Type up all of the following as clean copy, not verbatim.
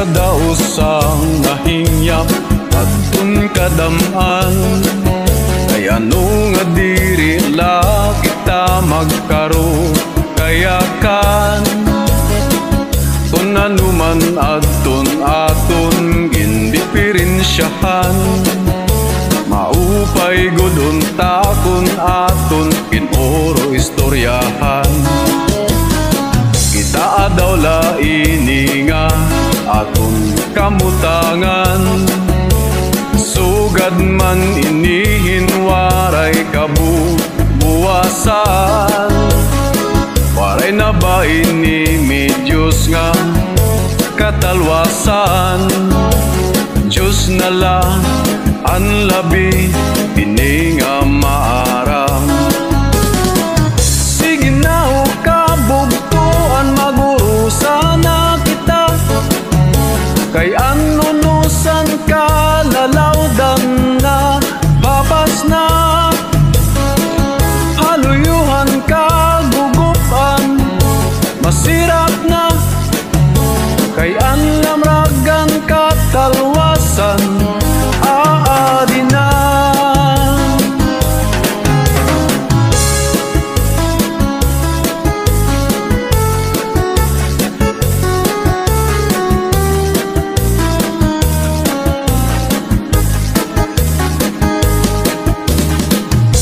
kadausang nahingyap at kadaman. Kaya ano nga diri la kita magkaro kayakan. Kung anuman adton aton gindiferensyahan, maupay gudon takon aton kinoro istoryahan. Kita daw laini nga aton kamutangan, sugad man inihin waray kabubuwasan. Waray na ba ini Diyos nga katalwasan? Diyos na lang ang labi ini nga maaram. Sige na o kabugtuan magurusan na kita, kay anunusan ka lalawdan na babas na. Haluyuhan ka gugupan masirap na, kay anlamragan ka talwasan aadi na.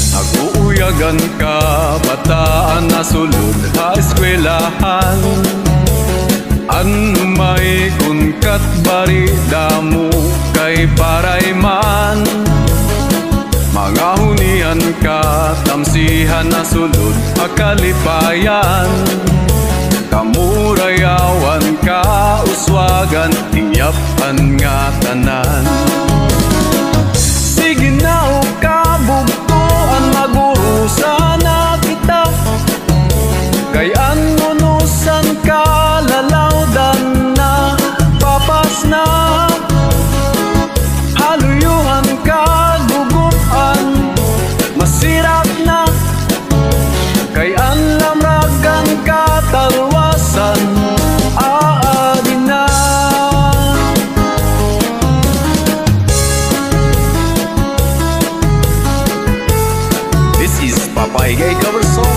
Naguuyagan ka bataan na sulod ha eskwelahan, anumay kun katbarida mo kay parayman. Mga hunian ka tamsihan na sulod akalipayan, kamurayawan ka uswagan ingyapan nga tanan. Sige na o kabugtuan magurusan na kita, kay anunusan ka lalawdan na papas na. Haluyuhan ka gugupan masirap na, kay anlamragan ka talwasan aadi na. This is Papay Gay cover song.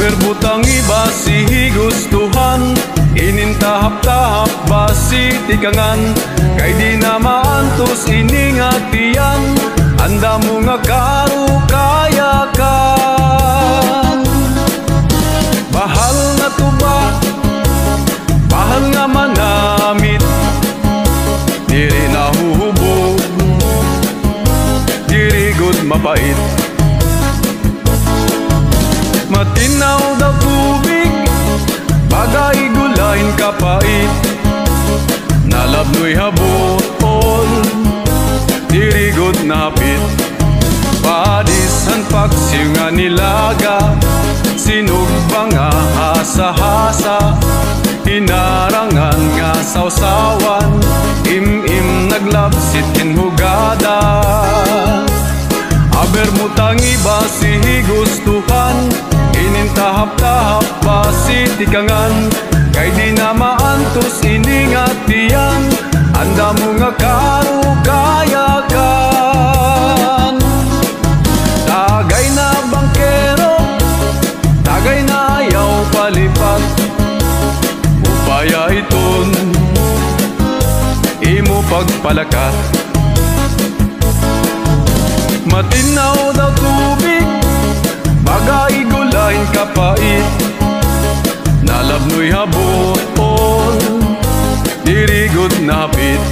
Berbutang iba si gustuhan, inintahap-tahap ba si tikangan, kay di na maantos iningatian, anda mo nga karukayakan. Bahal nga tuba, bahal nga manamit, diri nahuhubog, diri good mapait. Matinaw daw tubig, bagay gulain kapait, nalabnoy habol, dirigod napit. Padisan paksiw nga nilaga, sinugba nga hasa-hasa, inarangan nga sawsawan, im-im naglabsit kinhugada. Abermutang iba si gustuhan, inintahap-tahap ba si tikangan, kay di na maantos iningatian, anda mo nga karukayakan. Tagay na bangkero, tagay na ayaw palipat, upaya iton imo pagpalakat. Matinaw daw tubig, bagay gulain kapait, nalabnoy habol, dirigod napit.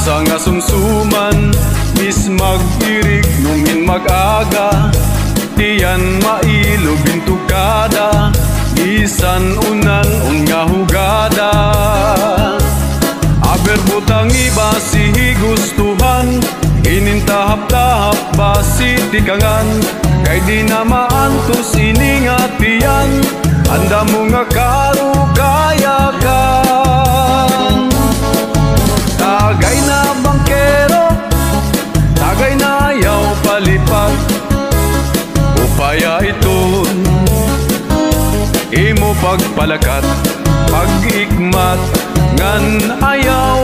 Asa nga sumsuman, is mag-irig nungin mag-aga. Tiyan mailo bintukada, isan unan nga hugada. Aber butang iba si gustuhan, inintahap-tahap ba si tikangan. Kay di na maantos iningatiyan, anda mo nga karukayakan. Tagay na bangkero, tagay na ayaw palipag. Upaya ito, imo pagpalakat, pag-ikmat, ngan ayaw